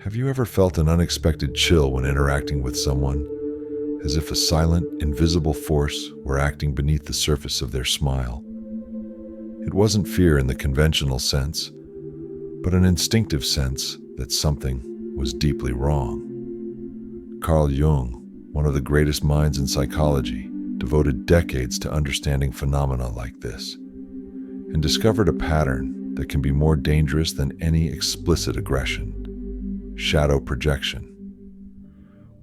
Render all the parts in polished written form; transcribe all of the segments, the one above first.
Have you ever felt an unexpected chill when interacting with someone, as if a silent, invisible force were acting beneath the surface of their smile? It wasn't fear in the conventional sense, but an instinctive sense that something was deeply wrong. Carl Jung, one of the greatest minds in psychology, devoted decades to understanding phenomena like this, and discovered a pattern that can be more dangerous than any explicit aggression: shadow projection.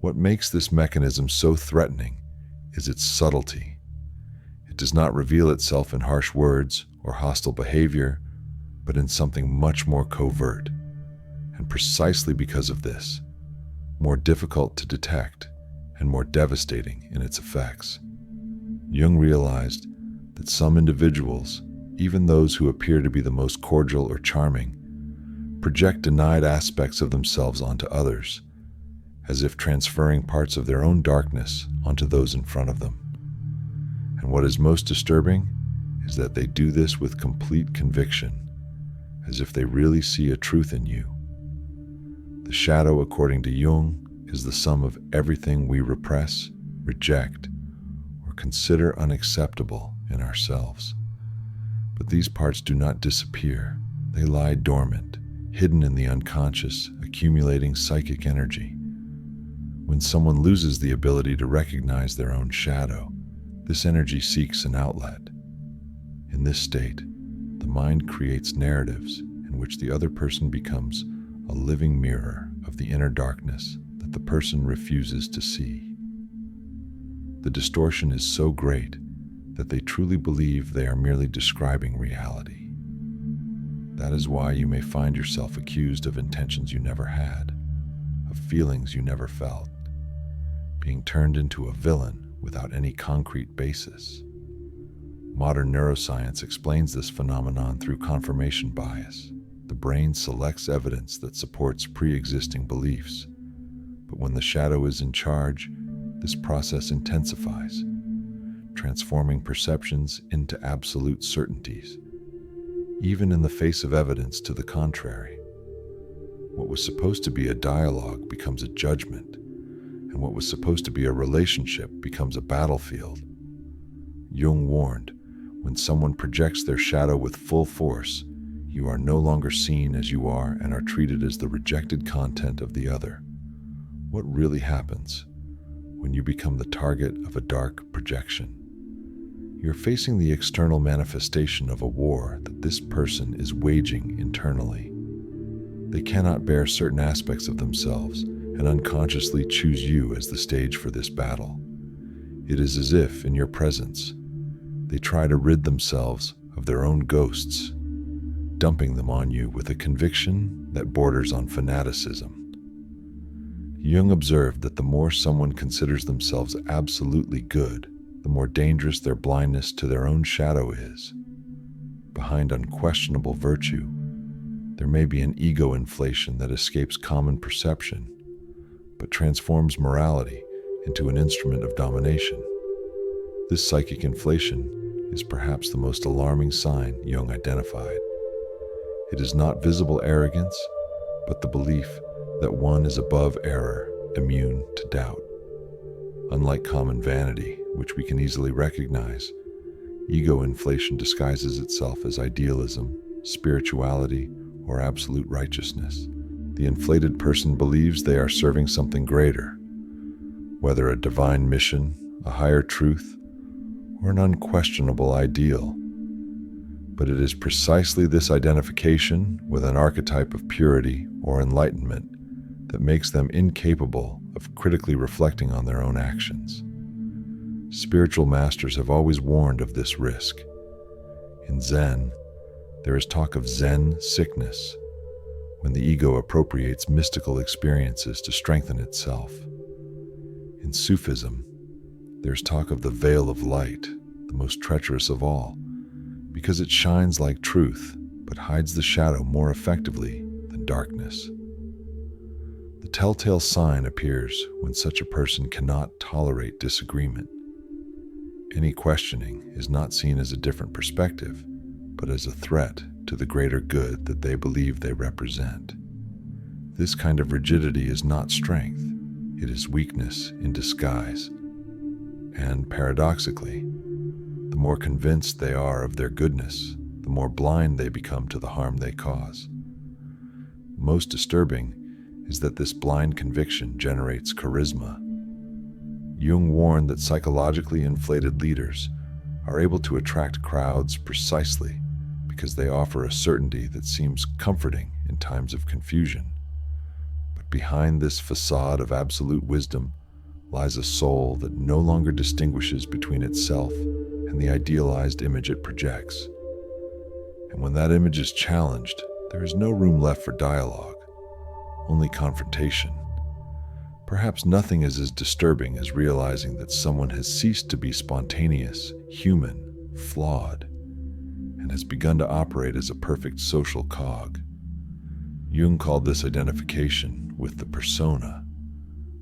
What makes this mechanism so threatening is its subtlety. It does not reveal itself in harsh words or hostile behavior, but in something much more covert, and precisely because of this, more difficult to detect and more devastating in its effects. Jung realized that some individuals, even those who appear to be the most cordial or charming, project denied aspects of themselves onto others, as if transferring parts of their own darkness onto those in front of them. And what is most disturbing is that they do this with complete conviction, as if they really see a truth in you. The shadow, according to Jung, is the sum of everything we repress, reject, or consider unacceptable in ourselves. But these parts do not disappear. They lie dormant, hidden in the unconscious, accumulating psychic energy. When someone loses the ability to recognize their own shadow, this energy seeks an outlet. In this state, the mind creates narratives in which the other person becomes a living mirror of the inner darkness that the person refuses to see. The distortion is so great that they truly believe they are merely describing reality. That is why you may find yourself accused of intentions you never had, of feelings you never felt, being turned into a villain without any concrete basis. Modern neuroscience explains this phenomenon through confirmation bias. The brain selects evidence that supports pre-existing beliefs, but when the shadow is in charge, this process intensifies, transforming perceptions into absolute certainties, even in the face of evidence to the contrary. What was supposed to be a dialogue becomes a judgment, and what was supposed to be a relationship becomes a battlefield. Jung warned, when someone projects their shadow with full force, you are no longer seen as you are and are treated as the rejected content of the other. What really happens when you become the target of a dark projection? You're facing the external manifestation of a war that this person is waging internally. They cannot bear certain aspects of themselves and unconsciously choose you as the stage for this battle. It is as if, in your presence, they try to rid themselves of their own ghosts, dumping them on you with a conviction that borders on fanaticism. Jung observed that the more someone considers themselves absolutely good, the more dangerous their blindness to their own shadow is. Behind unquestionable virtue, there may be an ego inflation that escapes common perception, but transforms morality into an instrument of domination. This psychic inflation is perhaps the most alarming sign Jung identified. It is not visible arrogance, but the belief that one is above error, immune to doubt. Unlike common vanity, which we can easily recognize, ego inflation disguises itself as idealism, spirituality, or absolute righteousness. The inflated person believes they are serving something greater, whether a divine mission, a higher truth, or an unquestionable ideal. But it is precisely this identification with an archetype of purity or enlightenment that makes them incapable of critically reflecting on their own actions. Spiritual masters have always warned of this risk. In Zen, there is talk of Zen sickness, when the ego appropriates mystical experiences to strengthen itself. In Sufism, there's talk of the veil of light, the most treacherous of all, because it shines like truth, but hides the shadow more effectively than darkness. The telltale sign appears when such a person cannot tolerate disagreement. Any questioning is not seen as a different perspective, but as a threat to the greater good that they believe they represent. This kind of rigidity is not strength, it is weakness in disguise. And paradoxically, the more convinced they are of their goodness, the more blind they become to the harm they cause. Most disturbing is that this blind conviction generates charisma. Jung warned that psychologically inflated leaders are able to attract crowds precisely because they offer a certainty that seems comforting in times of confusion. But behind this facade of absolute wisdom lies a soul that no longer distinguishes between itself and the idealized image it projects. And when that image is challenged, there is no room left for dialogue, only confrontation. Perhaps nothing is as disturbing as realizing that someone has ceased to be spontaneous, human, flawed, and has begun to operate as a perfect social cog. Jung called this identification with the persona,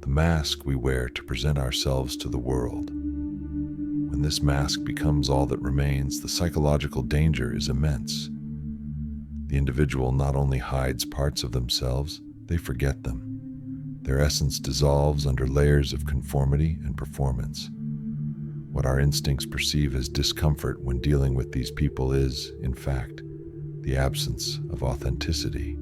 the mask we wear to present ourselves to the world. When this mask becomes all that remains, the psychological danger is immense. The individual not only hides parts of themselves, they forget them. Their essence dissolves under layers of conformity and performance. What our instincts perceive as discomfort when dealing with these people is, in fact, the absence of authenticity.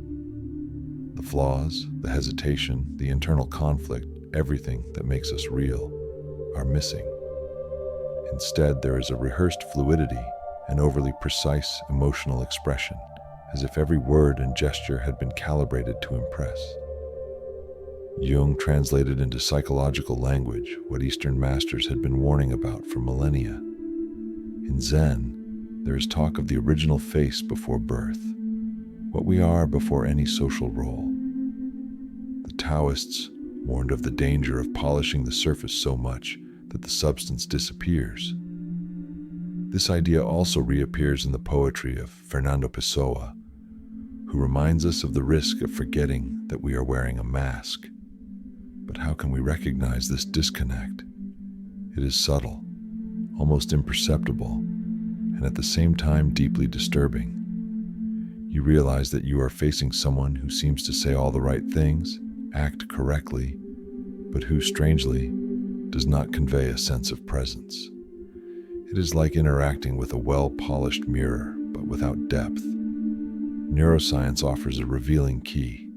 The flaws, the hesitation, the internal conflict, everything that makes us real, are missing. Instead, there is a rehearsed fluidity, an overly precise emotional expression, as if every word and gesture had been calibrated to impress. Jung translated into psychological language what Eastern masters had been warning about for millennia. In Zen, there is talk of the original face before birth, what we are before any social role. The Taoists warned of the danger of polishing the surface so much that the substance disappears. This idea also reappears in the poetry of Fernando Pessoa, who reminds us of the risk of forgetting that we are wearing a mask. But how can we recognize this disconnect? It is subtle, almost imperceptible, and at the same time deeply disturbing. You realize that you are facing someone who seems to say all the right things, act correctly, but who, strangely, does not convey a sense of presence. It is like interacting with a well-polished mirror, but without depth. Neuroscience offers a revealing key.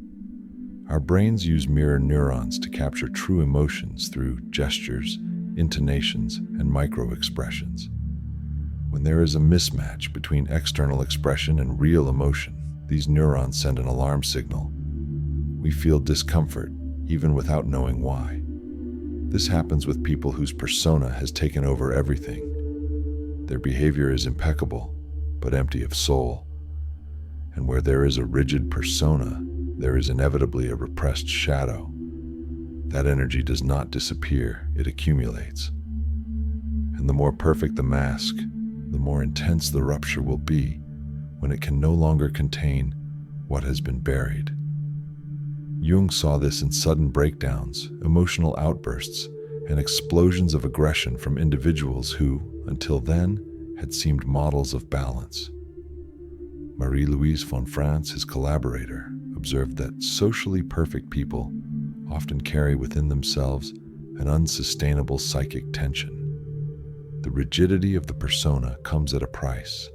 Our brains use mirror neurons to capture true emotions through gestures, intonations, and micro-expressions. When there is a mismatch between external expression and real emotion, these neurons send an alarm signal. We feel discomfort, even without knowing why. This happens with people whose persona has taken over everything. Their behavior is impeccable, but empty of soul. And where there is a rigid persona, there is inevitably a repressed shadow. That energy does not disappear, it accumulates. And the more perfect the mask, the more intense the rupture will be when it can no longer contain what has been buried. Jung saw this in sudden breakdowns, emotional outbursts, and explosions of aggression from individuals who, until then, had seemed models of balance. Marie-Louise von France, his collaborator, observed that socially perfect people often carry within themselves an unsustainable psychic tension. The rigidity of the persona comes at a price,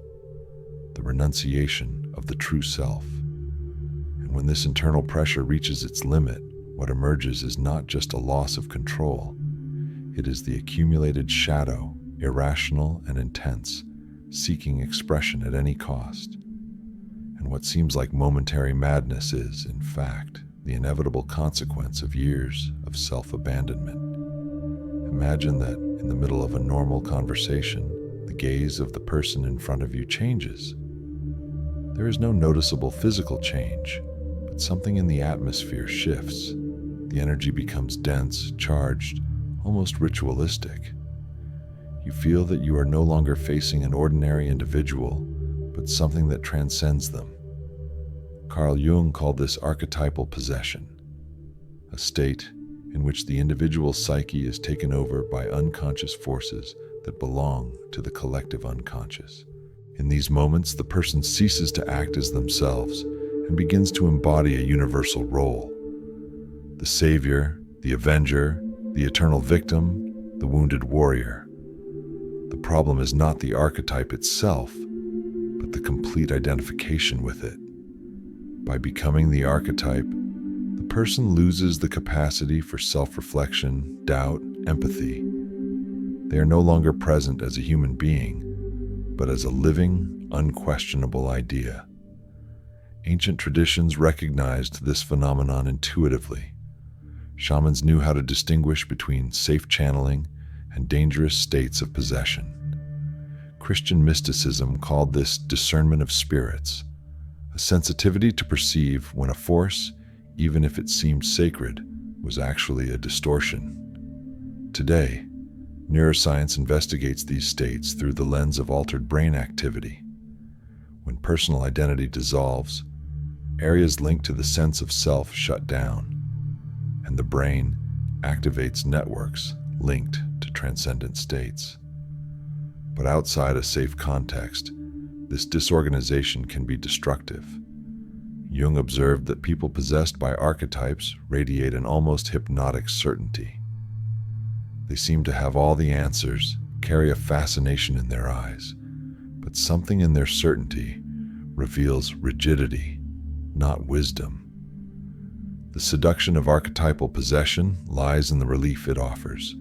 the renunciation of the true self. And when this internal pressure reaches its limit, what emerges is not just a loss of control, it is the accumulated shadow, irrational and intense, seeking expression at any cost. And what seems like momentary madness is, in fact, the inevitable consequence of years of self-abandonment. Imagine that in the middle of a normal conversation, the gaze of the person in front of you changes. There is no noticeable physical change, but something in the atmosphere shifts. The energy becomes dense, charged, almost ritualistic. You feel that you are no longer facing an ordinary individual, but something that transcends them. Carl Jung called this archetypal possession, a state in which the individual psyche is taken over by unconscious forces that belong to the collective unconscious. In these moments, the person ceases to act as themselves and begins to embody a universal role, The savior, the avenger, the eternal victim, the wounded warrior. The problem is not the archetype itself, but the complete identification with it. By becoming the archetype, the person loses the capacity for self-reflection, doubt, empathy. They are no longer present as a human being, but as a living, unquestionable idea. Ancient traditions recognized this phenomenon intuitively. Shamans knew how to distinguish between safe channeling and dangerous states of possession. Christian mysticism called this discernment of spirits, a sensitivity to perceive when a force, even if it seemed sacred, was actually a distortion. Today, neuroscience investigates these states through the lens of altered brain activity. When personal identity dissolves, areas linked to the sense of self shut down, and the brain activates networks linked to transcendent states. But outside a safe context, this disorganization can be destructive. Jung observed that people possessed by archetypes radiate an almost hypnotic certainty. They seem to have all the answers, carry a fascination in their eyes, but something in their certainty reveals rigidity, not wisdom. The seduction of archetypal possession lies in the relief it offers.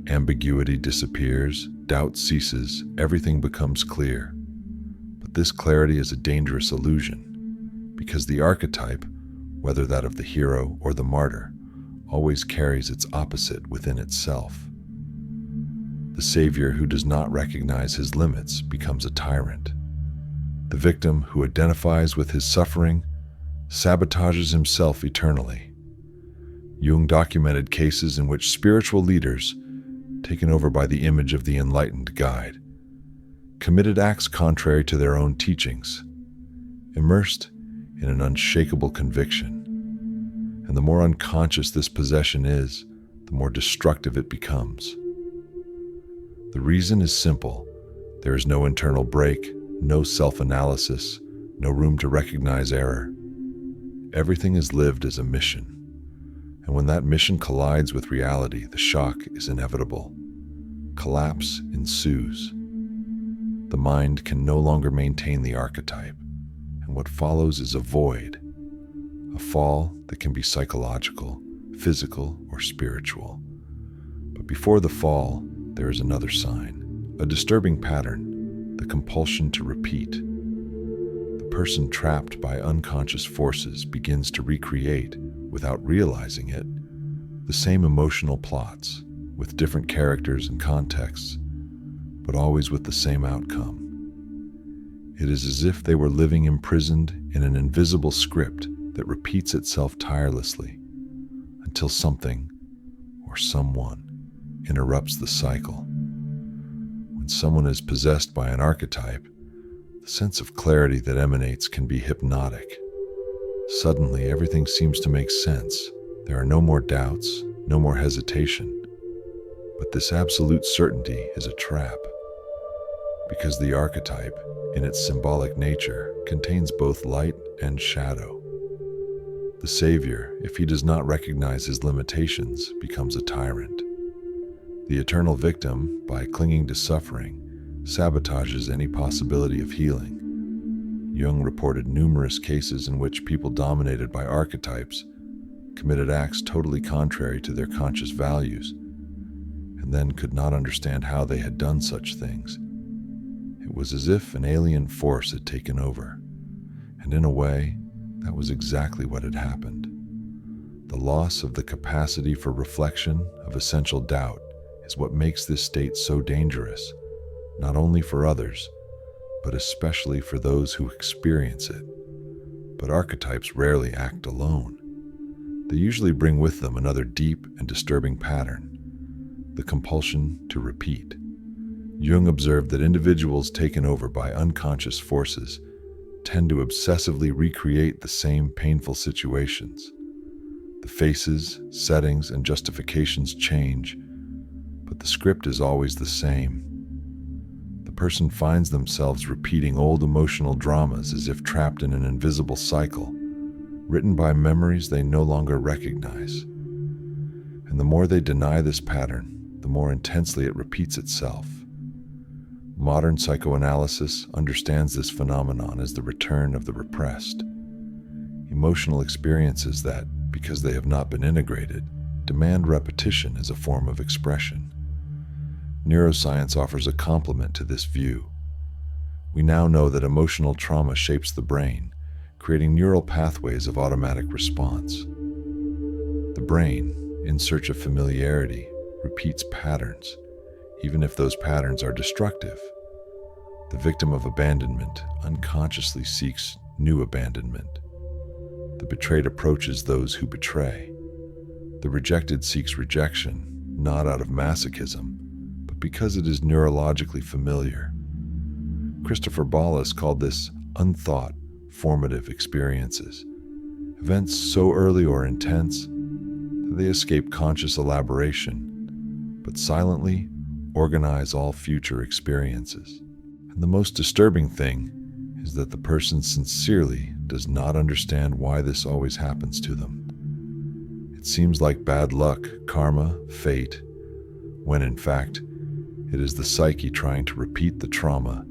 Ambiguity disappears, doubt ceases, everything becomes clear. But this clarity is a dangerous illusion, because the archetype, whether that of the hero or the martyr, always carries its opposite within itself. The savior who does not recognize his limits becomes a tyrant. The victim who identifies with his suffering sabotages himself eternally. Jung documented cases in which spiritual leaders, taken over by the image of the enlightened guide, committed acts contrary to their own teachings, immersed in an unshakable conviction. And the more unconscious this possession is, the more destructive it becomes. The reason is simple. There is no internal break, no self-analysis, no room to recognize error. Everything is lived as a mission. And when that mission collides with reality, the shock is inevitable. Collapse ensues. The mind can no longer maintain the archetype, and what follows is a void, a fall that can be psychological, physical, or spiritual. But before the fall, there is another sign, a disturbing pattern, the compulsion to repeat. The person trapped by unconscious forces begins to recreate, without realizing it, the same emotional plots, with different characters and contexts, but always with the same outcome. It is as if they were living imprisoned in an invisible script that repeats itself tirelessly, until something or someone interrupts the cycle. When someone is possessed by an archetype, the sense of clarity that emanates can be hypnotic. Suddenly, everything seems to make sense. There are no more doubts, no more hesitation. But this absolute certainty is a trap, because the archetype, in its symbolic nature, contains both light and shadow. The savior, if he does not recognize his limitations, becomes a tyrant. The eternal victim, by clinging to suffering, sabotages any possibility of healing. Jung reported numerous cases in which people dominated by archetypes committed acts totally contrary to their conscious values, and then could not understand how they had done such things. It was as if an alien force had taken over, and in a way, that was exactly what had happened. The loss of the capacity for reflection, of essential doubt, is what makes this state so dangerous, not only for others, but especially for those who experience it. But archetypes rarely act alone. They usually bring with them another deep and disturbing pattern, the compulsion to repeat. Jung observed that individuals taken over by unconscious forces tend to obsessively recreate the same painful situations. The faces, settings, and justifications change, but the script is always the same. The person finds themselves repeating old emotional dramas as if trapped in an invisible cycle, written by memories they no longer recognize. And the more they deny this pattern, the more intensely it repeats itself. Modern psychoanalysis understands this phenomenon as the return of the repressed. Emotional experiences that, because they have not been integrated, demand repetition as a form of expression. Neuroscience offers a complement to this view. We now know that emotional trauma shapes the brain, creating neural pathways of automatic response. The brain, in search of familiarity, repeats patterns, even if those patterns are destructive. The victim of abandonment unconsciously seeks new abandonment. The betrayed approaches those who betray. The rejected seeks rejection, not out of masochism, but because it is neurologically familiar. Christopher Bollas called this unthought, formative experiences, events so early or intense that they escape conscious elaboration, but silently organize all future experiences. And the most disturbing thing is that the person sincerely does not understand why this always happens to them. It seems like bad luck, karma, fate, when in fact, it is the psyche trying to repeat the trauma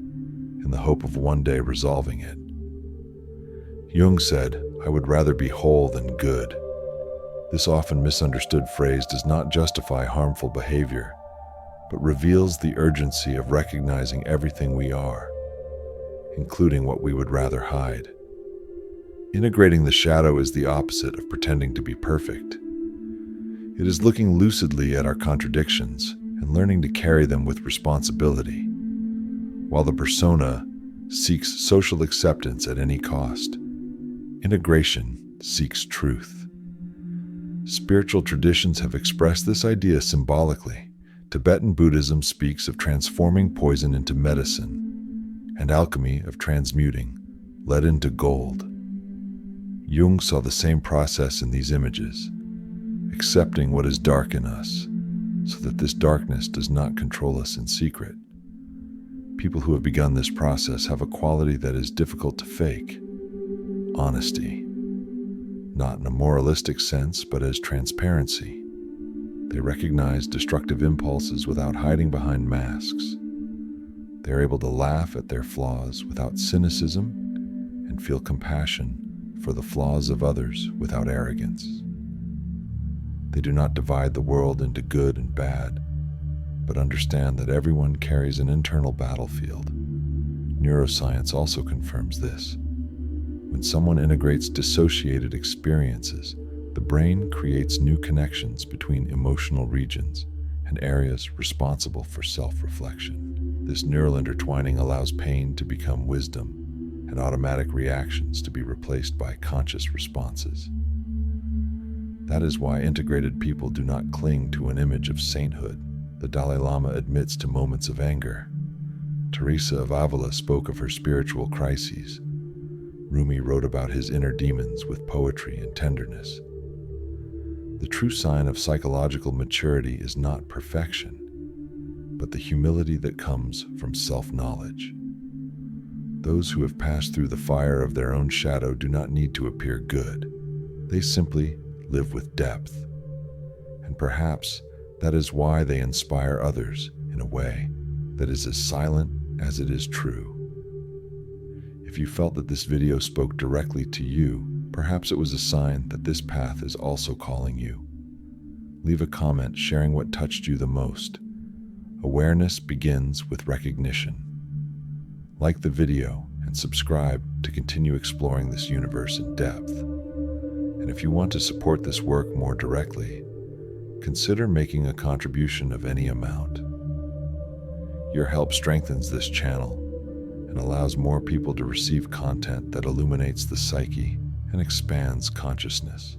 in the hope of one day resolving it. Jung said, "I would rather be whole than good." This often misunderstood phrase does not justify harmful behavior, but reveals the urgency of recognizing everything we are, including what we would rather hide. Integrating the shadow is the opposite of pretending to be perfect. It is looking lucidly at our contradictions and learning to carry them with responsibility. While the persona seeks social acceptance at any cost, integration seeks truth. Spiritual traditions have expressed this idea symbolically. Tibetan Buddhism speaks of transforming poison into medicine, and alchemy of transmuting lead into gold. Jung saw the same process in these images, accepting what is dark in us, so that this darkness does not control us in secret. People who have begun this process have a quality that is difficult to fake: honesty. Not in a moralistic sense, but as transparency. They recognize destructive impulses without hiding behind masks. They're able to laugh at their flaws without cynicism and feel compassion for the flaws of others without arrogance. They do not divide the world into good and bad, but understand that everyone carries an internal battlefield. Neuroscience also confirms this. When someone integrates dissociated experiences, the brain creates new connections between emotional regions and areas responsible for self-reflection. This neural intertwining allows pain to become wisdom and automatic reactions to be replaced by conscious responses. That is why integrated people do not cling to an image of sainthood. The Dalai Lama admits to moments of anger. Teresa of Avila spoke of her spiritual crises. Rumi wrote about his inner demons with poetry and tenderness. The true sign of psychological maturity is not perfection, but the humility that comes from self-knowledge. Those who have passed through the fire of their own shadow do not need to appear good. They simply live with depth. And perhaps that is why they inspire others in a way that is as silent as it is true. If you felt that this video spoke directly to you, perhaps it was a sign that this path is also calling you. Leave a comment sharing what touched you the most. Awareness begins with recognition. Like the video and subscribe to continue exploring this universe in depth. And if you want to support this work more directly, consider making a contribution of any amount. Your help strengthens this channel and allows more people to receive content that illuminates the psyche and expands consciousness.